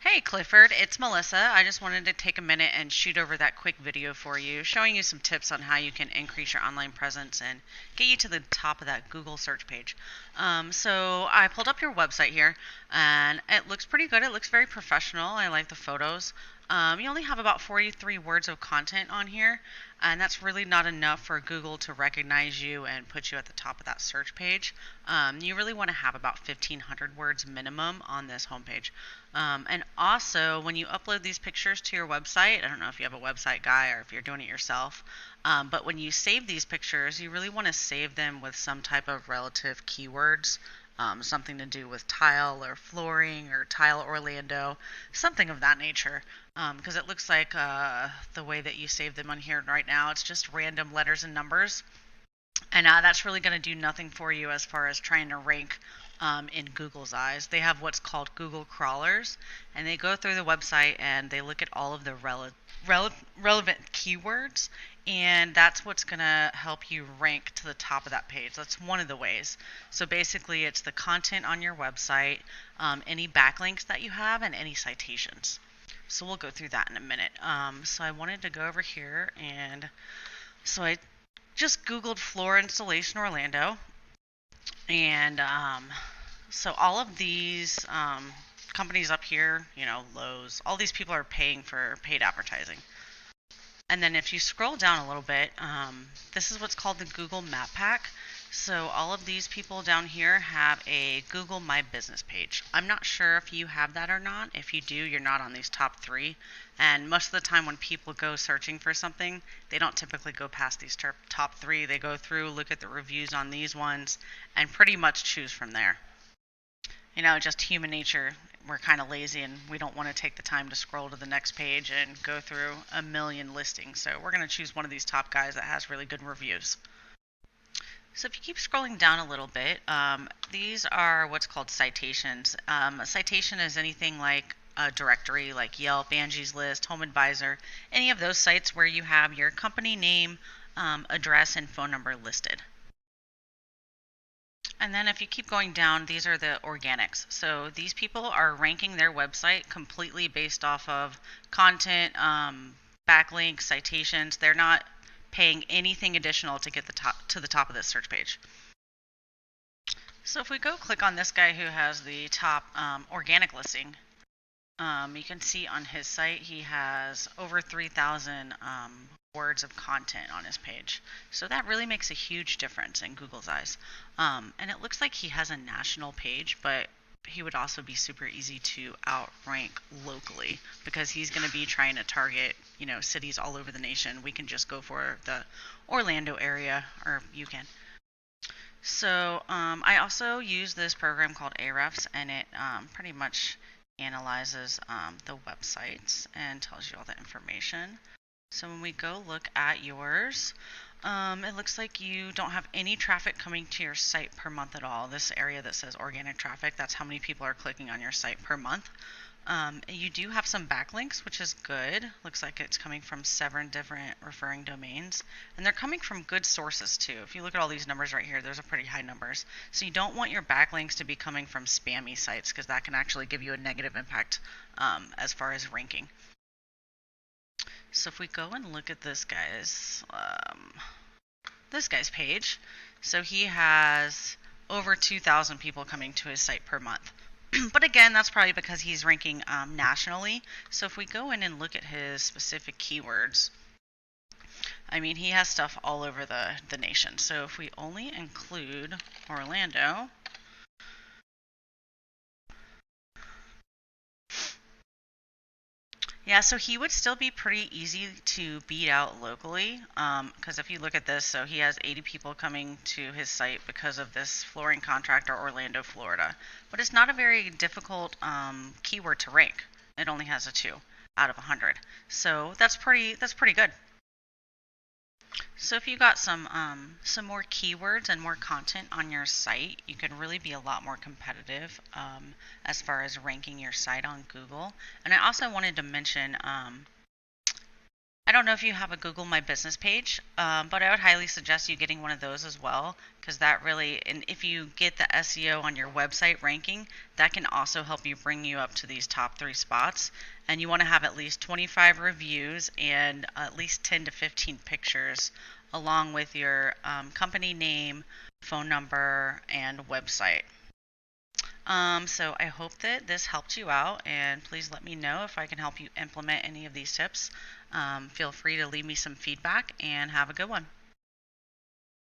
Hey Clifford, it's Melissa. I just wanted to take a minute and shoot over that quick video for you, showing you some tips on how you can increase your online presence and get you to the top of that Google search page. So I pulled up your website here, and it looks pretty good. It looks very professional. I like the photos. You only have about 43 words of content on here, and that's really not enough for Google to recognize you and put you at the top of that search page. You really want to have about 1,500 words minimum on this homepage. And also, when you upload these pictures to your website, I don't know if you have a website guy or if you're doing it yourself, but when you save these pictures, you really want to save them with some type of relative keywords, something to do with tile or flooring or tile Orlando, something of that nature. Because it looks like the way that you save them on here right now, it's just random letters and numbers. And that's really going to do nothing for you as far as trying to rank in Google's eyes. They have what's called Google crawlers, and they go through the website and they look at all of the relevant keywords, and that's what's going to help you rank to the top of that page. That's one of the ways. So basically, it's the content on your website, any backlinks that you have, and any citations. So we'll go through that in a minute. So I wanted to go over here, and so I just Googled floor installation Orlando, and so all of these companies up here, Lowe's, all these people are paying for paid advertising. And then if you scroll down a little bit, this is what's called the Google Map Pack. So all of these people down here have a Google My Business page. I'm not sure if you have that or not. If you do, you're not on these top three. And most of the time when people go searching for something, they don't typically go past these top three. They go through, look at the reviews on these ones, and pretty much choose from there. Just human nature. We're kind of lazy and we don't want to take the time to scroll to the next page and go through a million listings. So we're going to choose one of these top guys that has really good reviews. So if you keep scrolling down a little bit, these are what's called citations. A citation is anything like a directory like Yelp, Angie's List, Home Advisor, any of those sites where you have your company name, address, and phone number listed. And then if you keep going down, these are the organics. So these people are ranking their website completely based off of content, backlinks, citations. They're not paying anything additional to get to the top of this search page. So if we go click on this guy who has the top organic listing, you can see on his site he has over 3,000 words of content on his page. So that really makes a huge difference in Google's eyes. And it looks like he has a national page, but he would also be super easy to outrank locally because he's going to be trying to target, cities all over the nation. We can just go for the Orlando area, or you can. So I also use this program called Ahrefs, and it pretty much analyzes the websites and tells you all the information. So when we go look at yours, it looks like you don't have any traffic coming to your site per month at all. This area that says organic traffic, that's how many people are clicking on your site per month. You do have some backlinks, which is good. Looks like it's coming from 7 different referring domains. And they're coming from good sources too. If you look at all these numbers right here, those are pretty high numbers. So you don't want your backlinks to be coming from spammy sites because that can actually give you a negative impact as far as ranking. So if we go and look at this guy's page, so he has over 2,000 people coming to his site per month. But again, that's probably because he's ranking nationally. So if we go in and look at his specific keywords, he has stuff all over the nation. So if we only include Orlando, yeah, so he would still be pretty easy to beat out locally. Because if you look at this, so he has 80 people coming to his site because of this flooring contractor, Orlando, Florida. But it's not a very difficult keyword to rank. It only has a 2 out of 100. So that's pretty good. So if you got some more keywords and more content on your site, you can really be a lot more competitive as far as ranking your site on Google. And I also wanted to mention I don't know if you have a Google My Business page, but I would highly suggest you getting one of those as well, because that really, and if you get the SEO on your website ranking, that can also help you bring you up to these top 3 spots. And you want to have at least 25 reviews and at least 10 to 15 pictures, along with your company name, phone number, and website. So I hope that this helped you out, and please let me know if I can help you implement any of these tips. Feel free to leave me some feedback, and have a good one.